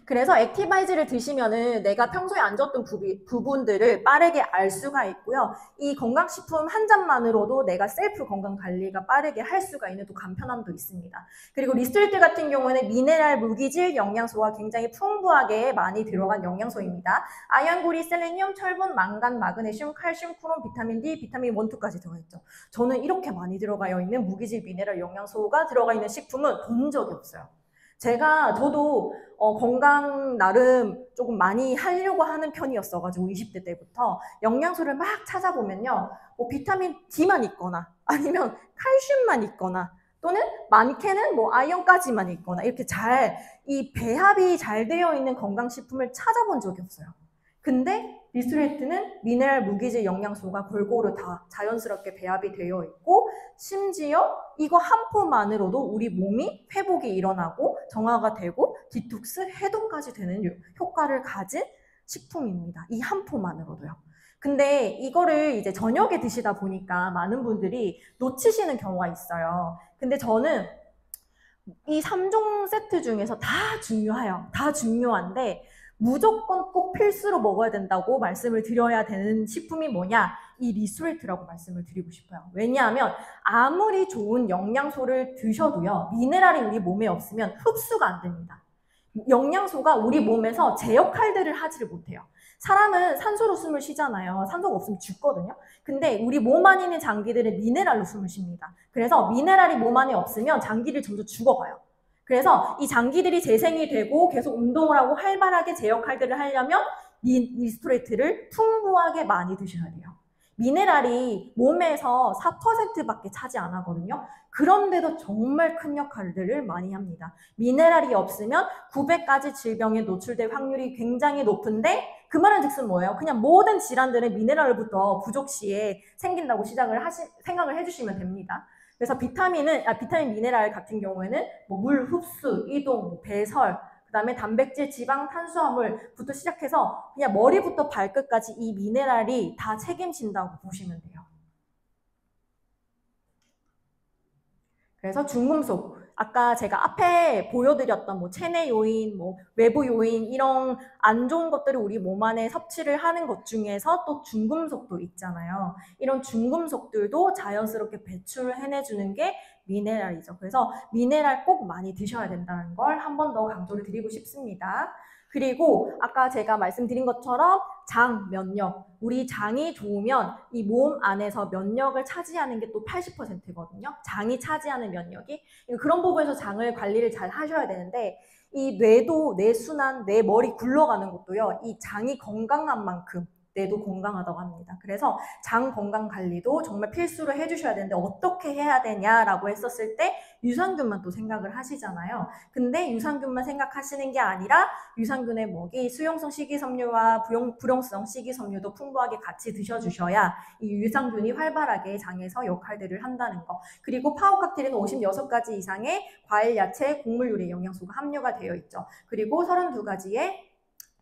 Speaker 1: 그래서 액티바이즈를 드시면은 내가 평소에 안 좋았던 부분들을 빠르게 알 수가 있고요. 이 건강식품 한 잔만으로도 내가 셀프 건강관리가 빠르게 할 수가 있는 또 간편함도 있습니다. 그리고 리스토레이트 같은 경우는 미네랄, 무기질, 영양소가 굉장히 풍부하게 많이 들어간 영양소입니다. 아연구리, 셀레늄, 철분, 망간, 마그네슘, 칼슘, 크롬, 비타민 D, 비타민 1, 2까지 들어가 있죠. 저는 이렇게 많이 들어가 있는 무기질, 미네랄, 영양소가 들어가 있는 식품은 본 적이 없어요. 저도 건강 나름 조금 많이 하려고 하는 편이었어가지고 20대 때부터 영양소를 막 찾아보면요. 뭐 비타민 D만 있거나 아니면 칼슘만 있거나 또는 많게는 뭐 아연까지만 있거나 이렇게 이 배합이 잘 되어 있는 건강식품을 찾아본 적이 없어요. 근데 리스토레이트는 미네랄, 무기질, 영양소가 골고루 다 자연스럽게 배합이 되어 있고 심지어 이거 한 포만으로도 우리 몸이 회복이 일어나고 정화가 되고 디톡스, 해독까지 되는 효과를 가진 식품입니다. 이 한 포만으로도요. 근데 이거를 이제 저녁에 드시다 보니까 많은 분들이 놓치시는 경우가 있어요. 근데 저는 이 3종 세트 중에서 다 중요해요. 다 중요한데 무조건 꼭 필수로 먹어야 된다고 말씀을 드려야 되는 식품이 뭐냐? 이 리스토레이트라고 말씀을 드리고 싶어요. 왜냐하면 아무리 좋은 영양소를 드셔도요. 미네랄이 우리 몸에 없으면 흡수가 안 됩니다. 영양소가 우리 몸에서 제 역할들을 하지를 못해요. 사람은 산소로 숨을 쉬잖아요. 산소가 없으면 죽거든요. 근데 우리 몸 안에 있는 장기들은 미네랄로 숨을 쉬입니다. 그래서 미네랄이 몸 안에 없으면 장기들이 점점 죽어가요. 그래서 이 장기들이 재생이 되고 계속 운동을 하고 활발하게 제 역할들을 하려면 리스토레이트를 풍부하게 많이 드셔야 돼요. 미네랄이 몸에서 4%밖에 차지 안 하거든요. 그런데도 정말 큰 역할들을 많이 합니다. 미네랄이 없으면 900가지 질병에 노출될 확률이 굉장히 높은데 그 말은 즉슨 뭐예요? 그냥 모든 질환들은 미네랄부터 부족 시에 생긴다고 생각을 해주시면 됩니다. 그래서 비타민, 미네랄 같은 경우에는 뭐 물 흡수, 이동, 뭐 배설, 그 다음에 단백질, 지방, 탄수화물부터 시작해서 그냥 머리부터 발끝까지 이 미네랄이 다 책임진다고 보시면 돼요. 그래서 중금속, 아까 제가 앞에 보여드렸던 뭐 체내 요인, 뭐 외부 요인 이런 안 좋은 것들을 우리 몸 안에 섭취를 하는 것 중에서 또 중금속도 있잖아요. 이런 중금속들도 자연스럽게 배출을 해내주는 게 미네랄이죠. 그래서 미네랄 꼭 많이 드셔야 된다는 걸 한 번 더 강조를 드리고 싶습니다. 그리고 아까 제가 말씀드린 것처럼 장, 면역. 우리 장이 좋으면 이 몸 안에서 면역을 차지하는 게 또 80%거든요. 장이 차지하는 면역이. 그런 부분에서 장을 관리를 잘 하셔야 되는데 이 뇌도, 뇌순환, 뇌 머리 굴러가는 것도요. 이 장이 건강한 만큼 뇌도 건강하다고 합니다. 그래서 장 건강 관리도 정말 필수로 해주셔야 되는데 어떻게 해야 되냐라고 했었을 때 유산균만 또 생각을 하시잖아요. 근데 유산균만 생각하시는 게 아니라 유산균의 먹이 수용성 식이섬유와 불용성 식이섬유도 풍부하게 같이 드셔주셔야 이 유산균이 활발하게 장에서 역할들을 한다는 거. 그리고 파워 칵테일은 56가지 이상의 과일, 야채, 곡물 요리 영양소가 함유가 되어 있죠. 그리고 32가지의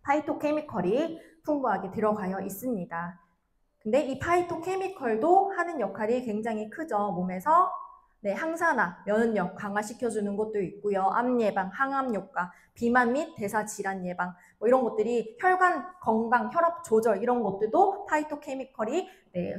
Speaker 1: 파이토케미컬이 풍부하게 들어가여 있습니다. 근데 이 파이토케미컬도 하는 역할이 굉장히 크죠. 몸에서 항산화, 면역력 강화시켜주는 것도 있고요. 암 예방, 항암 효과, 비만 및 대사 질환 예방 뭐 이런 것들이 혈관 건강, 혈압 조절 이런 것들도 파이토케미컬이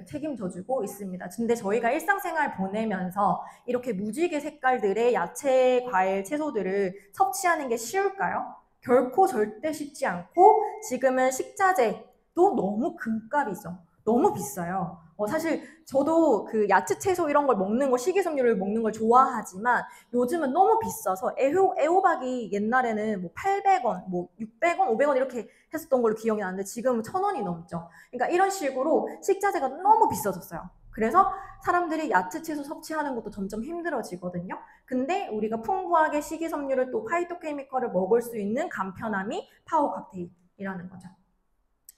Speaker 1: 책임져주고 있습니다. 근데 저희가 일상생활 보내면서 이렇게 무지개 색깔들의 야채, 과일, 채소들을 섭취하는 게 쉬울까요? 결코 절대 쉽지 않고 지금은 식자재도 너무 금값이죠. 너무 비싸요. 사실 저도 그 야채 채소 이런 걸 먹는 거, 식이섬유를 먹는 걸 좋아하지만 요즘은 너무 비싸서 애호박이 옛날에는 뭐 800원, 뭐 600원, 500원 이렇게 했었던 걸로 기억이 나는데 지금은 1000원이 넘죠. 그러니까 이런 식으로 식자재가 너무 비싸졌어요. 그래서 사람들이 야채 채소 섭취하는 것도 점점 힘들어지거든요. 근데 우리가 풍부하게 식이섬유를 또 파이토케미컬을 먹을 수 있는 간편함이 파워 칵테일이라는 거죠.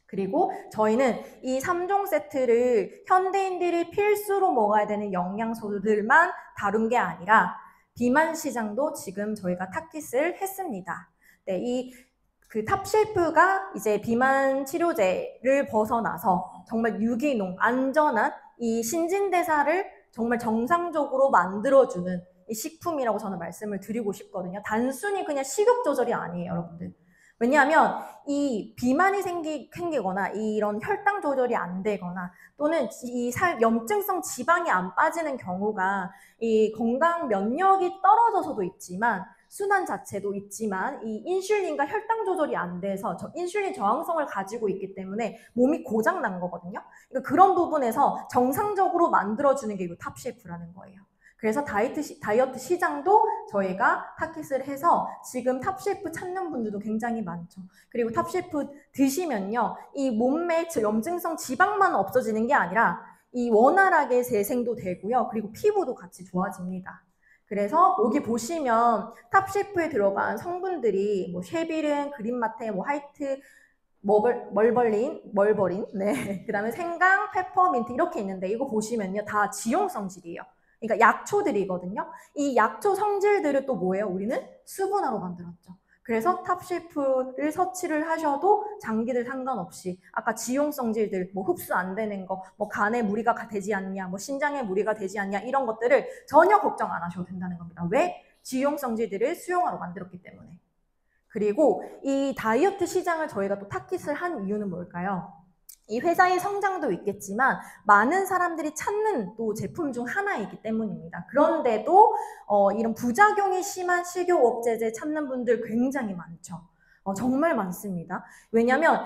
Speaker 1: 그리고 저희는 이 3종 세트를 현대인들이 필수로 먹어야 되는 영양소들만 다룬 게 아니라 비만 시장도 지금 저희가 타깃을 했습니다. 네, 그 탑쉘프가 이제 비만 치료제를 벗어나서 정말 유기농, 안전한 이 신진대사를 정말 정상적으로 만들어주는 이 식품이라고 저는 말씀을 드리고 싶거든요. 단순히 그냥 식욕 조절이 아니에요, 여러분들. 왜냐하면 이 비만이 생기거나 이런 혈당 조절이 안 되거나 또는 이 염증성 지방이 안 빠지는 경우가 이 건강 면역이 떨어져서도 있지만 순환 자체도 있지만 이 인슐린과 혈당 조절이 안 돼서 인슐린 저항성을 가지고 있기 때문에 몸이 고장 난 거거든요. 그러니까 그런 부분에서 정상적으로 만들어주는 게 이 탑셰프라는 거예요. 그래서 다이어트 시장도 저희가 타깃을 해서 지금 탑셰프 찾는 분들도 굉장히 많죠. 그리고 탑셰프 드시면요, 이 몸매 염증성 지방만 없어지는 게 아니라 이 원활하게 재생도 되고요. 그리고 피부도 같이 좋아집니다. 그래서 여기 보시면 탑셰프에 들어간 성분들이 뭐 쉐빌은, 그린마테, 뭐 화이트, 멀버린, 네. 그 다음에 생강, 페퍼민트 이렇게 있는데 이거 보시면요. 다 지용 성질이에요. 그러니까 약초들이거든요. 이 약초 성질들을 또 뭐예요? 우리는 수분화로 만들었죠. 그래서 탑셰프를 서치를 하셔도 장기들 상관없이 아까 지용 성질들, 뭐 흡수 안 되는 거, 뭐 간에 무리가 되지 않냐, 뭐 신장에 무리가 되지 않냐 이런 것들을 전혀 걱정 안 하셔도 된다는 겁니다. 왜? 지용 성질들을 수용화로 만들었기 때문에. 그리고 이 다이어트 시장을 저희가 또 타깃을 한 이유는 뭘까요? 이 회사의 성장도 있겠지만 많은 사람들이 찾는 또 제품 중 하나이기 때문입니다. 그런데도 이런 부작용이 심한 식욕억제제 찾는 분들 굉장히 많죠. 정말 많습니다. 왜냐하면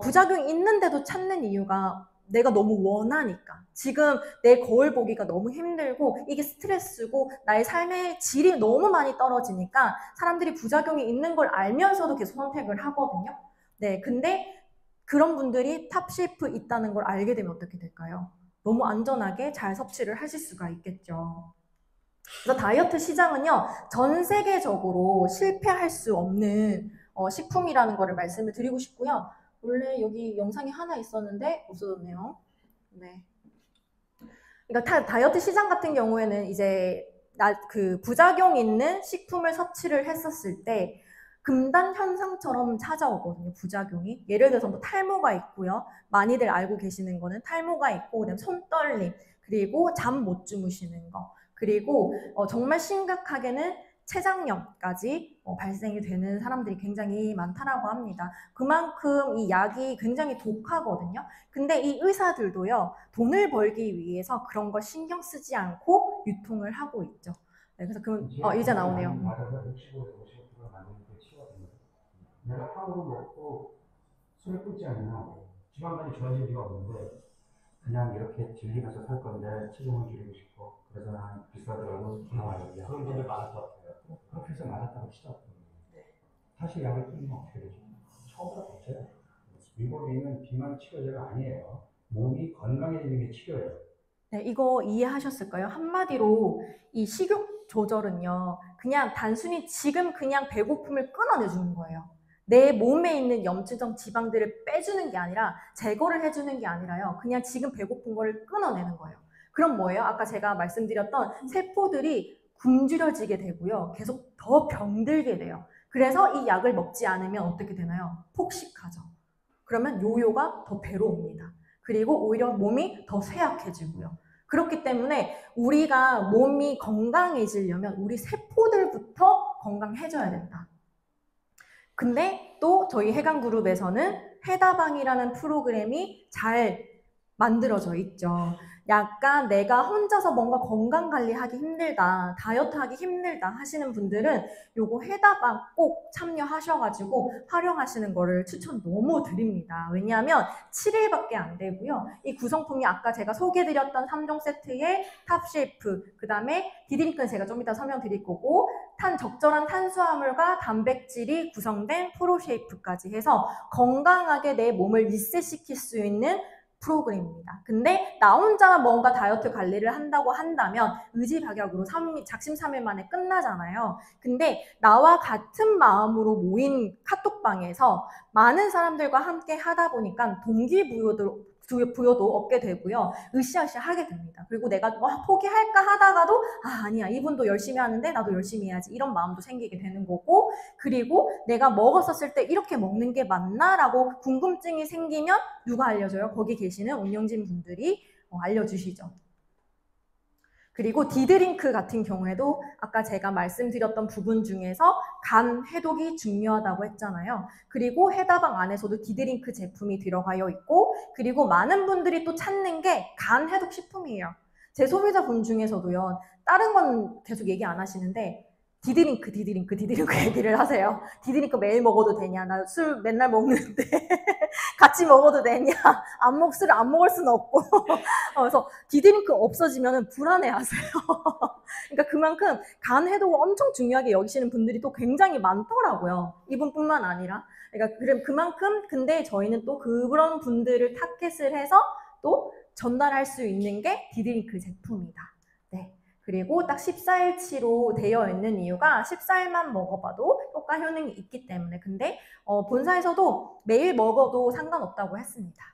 Speaker 1: 부작용이 있는데도 찾는 이유가 내가 너무 원하니까. 지금 내 거울 보기가 너무 힘들고 이게 스트레스고 나의 삶의 질이 너무 많이 떨어지니까 사람들이 부작용이 있는 걸 알면서도 계속 선택을 하거든요. 네, 근데 그런 분들이 탑셰프 있다는 걸 알게 되면 어떻게 될까요? 너무 안전하게 잘 섭취를 하실 수가 있겠죠. 그래서 다이어트 시장은요, 전 세계적으로 실패할 수 없는 식품이라는 거를 말씀을 드리고 싶고요. 원래 여기 영상이 하나 있었는데 없어졌네요. 네. 그러니까 다이어트 시장 같은 경우에는 이제 그 부작용 있는 식품을 섭취를 했었을 때 금단 현상처럼 찾아오거든요. 부작용이. 예를 들어서 뭐 탈모가 있고요. 많이들 알고 계시는 거는 탈모가 있고 그다음에 손떨림, 그리고 잠 못 주무시는 거, 그리고 정말 심각하게는 췌장염까지 발생이 되는 사람들이 굉장히 많다라고 합니다. 그만큼 이 약이 굉장히 독하거든요. 근데 이 의사들도요, 돈을 벌기 위해서 그런 거 신경 쓰지 않고 유통을 하고 있죠. 네, 그래서 이제 나오네요.
Speaker 2: 내가 탕후루 먹고 술을 끊지 않으면 지방간이 좋아질 리가 없는데 그냥 이렇게 즐기면서 살 건데 체중을 줄이고 싶고 그래서 난 비싸더라도 나와요. 그런 분들 많을 것 같아요. 그렇게 해서 맞았다고 치죠. 사실 약을 끊으면 어떻게 되죠? 처음부터 고쳐요. 리보비는 비만 치료제가 아니에요. 몸이 건강해지는 게 치료예요.
Speaker 1: 네, 이거 이해하셨을까요? 한마디로 이 식욕 조절은요, 그냥 단순히 지금 그냥 배고픔을 끊어내주는 거예요. 내 몸에 있는 염증성 지방들을 빼주는 게 아니라 제거를 해주는 게 아니라요. 그냥 지금 배고픈 거를 끊어내는 거예요. 그럼 뭐예요? 아까 제가 말씀드렸던 세포들이 굶주려지게 되고요. 계속 더 병들게 돼요. 그래서 이 약을 먹지 않으면 어떻게 되나요? 폭식하죠. 그러면 요요가 더 배로 옵니다. 그리고 오히려 몸이 더 쇠약해지고요. 그렇기 때문에 우리가 몸이 건강해지려면 우리 세포들부터 건강해져야 된다. 근데 또 저희 해강그룹에서는 해다방이라는 프로그램이 잘 만들어져 있죠. 약간 내가 혼자서 뭔가 건강관리하기 힘들다, 다이어트하기 힘들다 하시는 분들은 요거 해다방 꼭 참여하셔가지고 활용하시는 거를 추천 너무 드립니다. 왜냐하면 7일밖에 안 되고요. 이 구성품이 아까 제가 소개해드렸던 3종 세트에 탑셰프, 그 다음에 디드링크는 제가 좀 이따 설명드릴 거고, 적절한 탄수화물과 단백질이 구성된 프로쉐이프까지 해서 건강하게 내 몸을 리셋시킬 수 있는 프로그램입니다. 근데 나 혼자 뭔가 다이어트 관리를 한다고 한다면 의지박약으로 작심삼일 만에 끝나잖아요. 근데 나와 같은 마음으로 모인 카톡방에서 많은 사람들과 함께 하다 보니까 동기부여도 얻게 되고요. 으쌰으쌰 하게 됩니다. 그리고 내가 포기할까 하다가도 아니야, 이분도 열심히 하는데 나도 열심히 해야지, 이런 마음도 생기게 되는 거고, 그리고 내가 먹었었을 때 이렇게 먹는 게 맞나? 라고 궁금증이 생기면 누가 알려줘요? 거기 계시는 운영진 분들이 알려주시죠. 그리고 디드링크 같은 경우에도 아까 제가 말씀드렸던 부분 중에서 간 해독이 중요하다고 했잖아요. 그리고 해다방 안에서도 디드링크 제품이 들어가여 있고, 그리고 많은 분들이 또 찾는 게 간 해독 식품이에요. 제 소비자분 중에서도요, 다른 건 계속 얘기 안 하시는데 디드링크 얘기를 하세요. 디드링크 매일 먹어도 되냐? 나 술 맨날 먹는데 같이 먹어도 되냐? 술을 안 먹을 수는 없고 그래서 디드링크 없어지면 불안해하세요. 그러니까 그만큼 간 해독을 엄청 중요하게 여기시는 분들이 또 굉장히 많더라고요. 이분뿐만 아니라. 그러니까 그만큼 근데 저희는 또 그런 분들을 타겟을 해서 또 전달할 수 있는 게 디드링크 제품이다. 네. 그리고 딱 14일치로 되어 있는 이유가 14일만 먹어봐도 효과 효능이 있기 때문에. 근데 본사에서도 매일 먹어도 상관없다고 했습니다.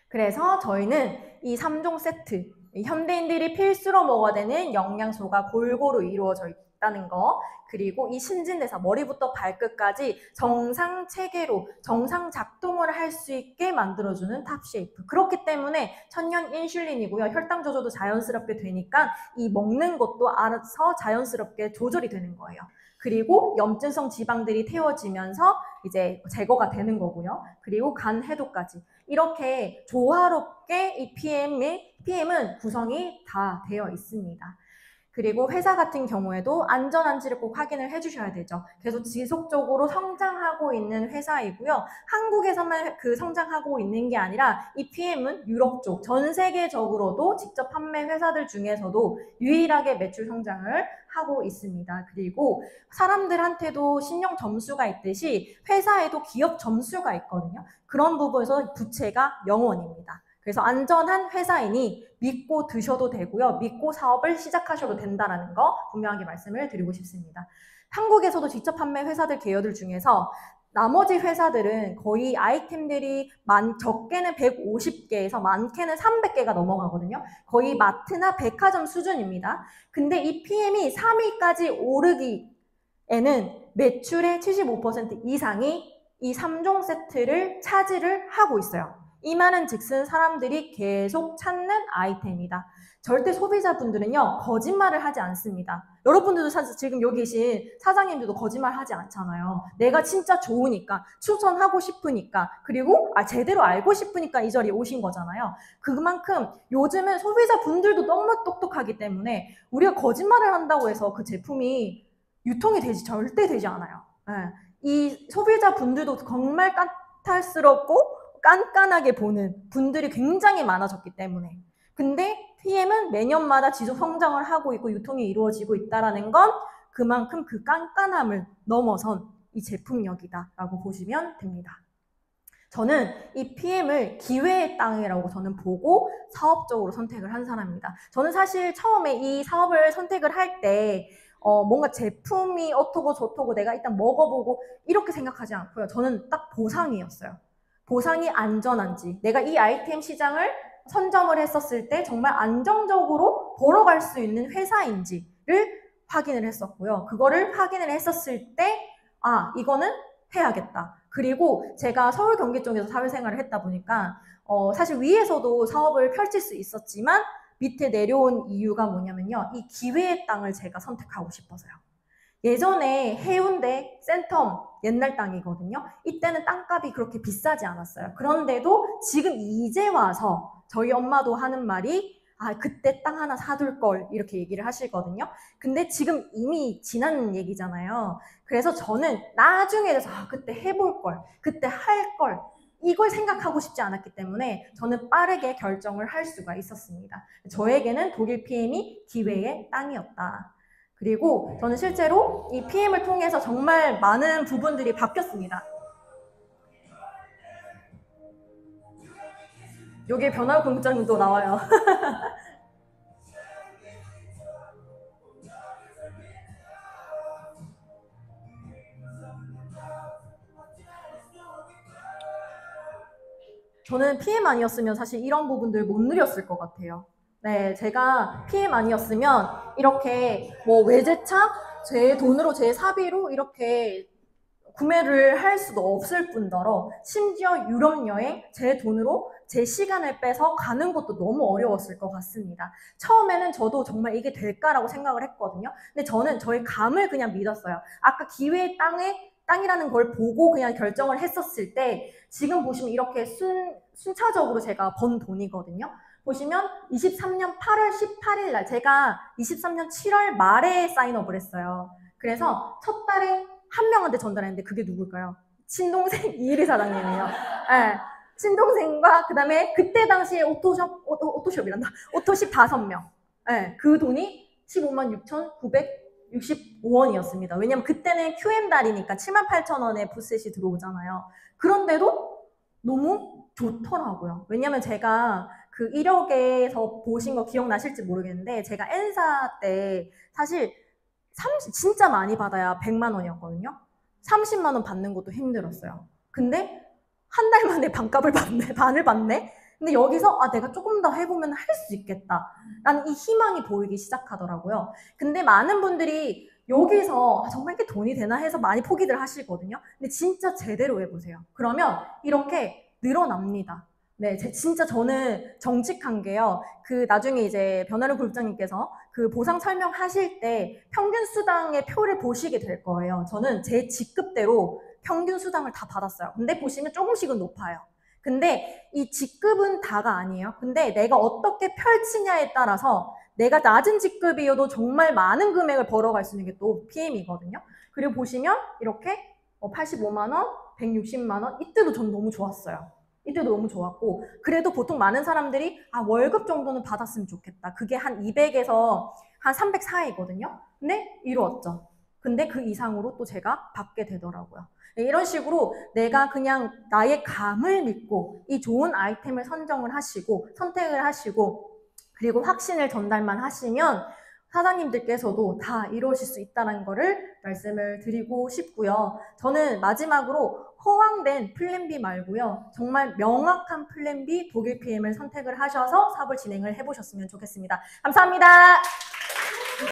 Speaker 1: 그래서 저희는 이 3종 세트, 현대인들이 필수로 먹어야 되는 영양소가 골고루 이루어져 있다는 거, 그리고 이 신진대사 머리부터 발끝까지 정상 체계로 정상 작동을 할 수 있게 만들어주는 탑쉐이프. 그렇기 때문에 천연 인슐린이고요. 혈당 조절도 자연스럽게 되니까 이 먹는 것도 알아서 자연스럽게 조절이 되는 거예요. 그리고 염증성 지방들이 태워지면서 이제 제거가 되는 거고요. 그리고 간 해독까지. 이렇게 조화롭게 이 PM은 구성이 다 되어 있습니다. 그리고 회사 같은 경우에도 안전한지를 꼭 확인을 해주셔야 되죠. 계속 지속적으로 성장하고 있는 회사이고요. 한국에서만 성장하고 있는 게 아니라 이 PM은 유럽 쪽, 전 세계적으로도 직접 판매 회사들 중에서도 유일하게 매출 성장을 하고 있습니다. 그리고 사람들한테도 신용 점수가 있듯이 회사에도 기업 점수가 있거든요. 그런 부분에서 부채가 0원입니다. 그래서 안전한 회사이니 믿고 드셔도 되고요. 믿고 사업을 시작하셔도 된다는 거 분명하게 말씀을 드리고 싶습니다. 한국에서도 직접 판매 회사들 계열들 중에서 나머지 회사들은 거의 아이템들이 적게는 150개에서 많게는 300개가 넘어가거든요. 거의 마트나 백화점 수준입니다. 근데 이 PM이 3위까지 오르기에는 매출의 75% 이상이 이 3종 세트를 차지를 하고 있어요. 이 말은 즉슨 사람들이 계속 찾는 아이템이다. 절대 소비자분들은요, 거짓말을 하지 않습니다. 여러분들도 사실 지금 여기 계신 사장님들도 거짓말 하지 않잖아요. 내가 진짜 좋으니까, 추천하고 싶으니까, 그리고 제대로 알고 싶으니까 이 자리에 오신 거잖아요. 그만큼 요즘은 소비자분들도 너무 똑똑하기 때문에 우리가 거짓말을 한다고 해서 그 제품이 유통이 절대 되지 않아요. 네. 이 소비자분들도 정말 까탈스럽고 깐깐하게 보는 분들이 굉장히 많아졌기 때문에. 근데 PM은 매년마다 지속 성장을 하고 있고 유통이 이루어지고 있다는 건 그만큼 그 깐깐함을 넘어선 이 제품력이다라고 보시면 됩니다. 저는 이 PM을 기회의 땅이라고 저는 보고 사업적으로 선택을 한 사람입니다. 저는 사실 처음에 이 사업을 선택을 할 때 뭔가 제품이 어떻고 저떻고 내가 일단 먹어보고 이렇게 생각하지 않고요. 저는 딱 보상이었어요. 보상이 안전한지, 내가 이 아이템 시장을 선점을 했었을 때 정말 안정적으로 벌어갈 수 있는 회사인지를 확인을 했었고요. 그거를 확인을 했었을 때 이거는 해야겠다. 그리고 제가 서울 경기 쪽에서 사회생활을 했다 보니까 사실 위에서도 사업을 펼칠 수 있었지만 밑에 내려온 이유가 뭐냐면요. 이 기회의 땅을 제가 선택하고 싶어서요. 예전에 해운대, 센텀 옛날 땅이거든요. 이때는 땅값이 그렇게 비싸지 않았어요. 그런데도 지금 이제 와서 저희 엄마도 하는 말이 그때 땅 하나 사둘 걸 이렇게 얘기를 하시거든요. 근데 지금 이미 지난 얘기잖아요. 그래서 저는 나중에 돼서 그때 해볼 걸, 그때 할 걸 이걸 생각하고 싶지 않았기 때문에 저는 빠르게 결정을 할 수가 있었습니다. 저에게는 독일 PM이 기회의 땅이었다. 그리고 저는 실제로 이 PM을 통해서 정말 많은 부분들이 바뀌었습니다. 여기에 변화 공장도 나와요. 저는 PM 아니었으면 사실 이런 부분들 못 누렸을 것 같아요. 네, 제가 PM 아니었으면 이렇게 뭐 외제차, 제 돈으로 제 사비로 이렇게 구매를 할 수도 없을 뿐더러 심지어 유럽 여행 제 돈으로 제 시간을 빼서 가는 것도 너무 어려웠을 것 같습니다. 처음에는 저도 정말 이게 될까라고 생각을 했거든요. 근데 저는 저의 감을 그냥 믿었어요. 아까 기회의 땅이라는 걸 보고 그냥 결정을 했었을 때 지금 보시면 이렇게 순차적으로 제가 번 돈이거든요. 보시면 23년 8월 18일 날 제가 23년 7월 말에 사인업을 했어요. 그래서 첫 달에 한 명한테 전달했는데 그게 누굴까요? 친동생 이일이 사장님이에요. 네. 친동생과 그다음에 그때 당시에 오토숍이란다. 오토십 5명. 네. 그 돈이 15만 6,965원이었습니다. 왜냐면 그때는 QM 달이니까 78,000원에 부셋이 들어오잖아요. 그런데도 너무 좋더라고요. 왜냐면 제가 그 1억에서 보신 거 기억나실지 모르겠는데 제가 N사 때 사실 진짜 많이 받아야 100만 원이었거든요. 30만 원 받는 것도 힘들었어요. 근데 한 달 만에 반값을 받네, 반을 받네? 근데 여기서 내가 조금 더 해보면 할 수 있겠다 라는 이 희망이 보이기 시작하더라고요. 근데 많은 분들이 여기서 정말 이게 돈이 되나 해서 많이 포기들 하시거든요. 근데 진짜 제대로 해보세요. 그러면 이렇게 늘어납니다. 네, 진짜 저는 정직한 게요. 그 나중에 이제 변화를 굴장님께서 그 보상 설명하실 때 평균 수당의 표를 보시게 될 거예요. 저는 제 직급대로 평균 수당을 다 받았어요. 근데 보시면 조금씩은 높아요. 근데 이 직급은 다가 아니에요. 근데 내가 어떻게 펼치냐에 따라서 내가 낮은 직급이어도 정말 많은 금액을 벌어갈 수 있는 게 또 PM이거든요. 그리고 보시면 이렇게 85만 원, 160만 원 이때도 전 너무 좋았어요. 이때도 너무 좋았고 그래도 보통 많은 사람들이 월급 정도는 받았으면 좋겠다. 그게 한 200에서 한 300 사이거든요. 근데 이루었죠. 근데 그 이상으로 또 제가 받게 되더라고요. 이런 식으로 내가 그냥 나의 감을 믿고 이 좋은 아이템을 선정을 하시고 선택을 하시고 그리고 확신을 전달만 하시면 사장님들께서도 다 이루어질 수 있다는 거를 말씀을 드리고 싶고요. 저는 마지막으로 허황된 플랜 B 말고요. 정말 명확한 플랜 B 독일 PM을 선택을 하셔서 사업을 진행을 해보셨으면 좋겠습니다. 감사합니다.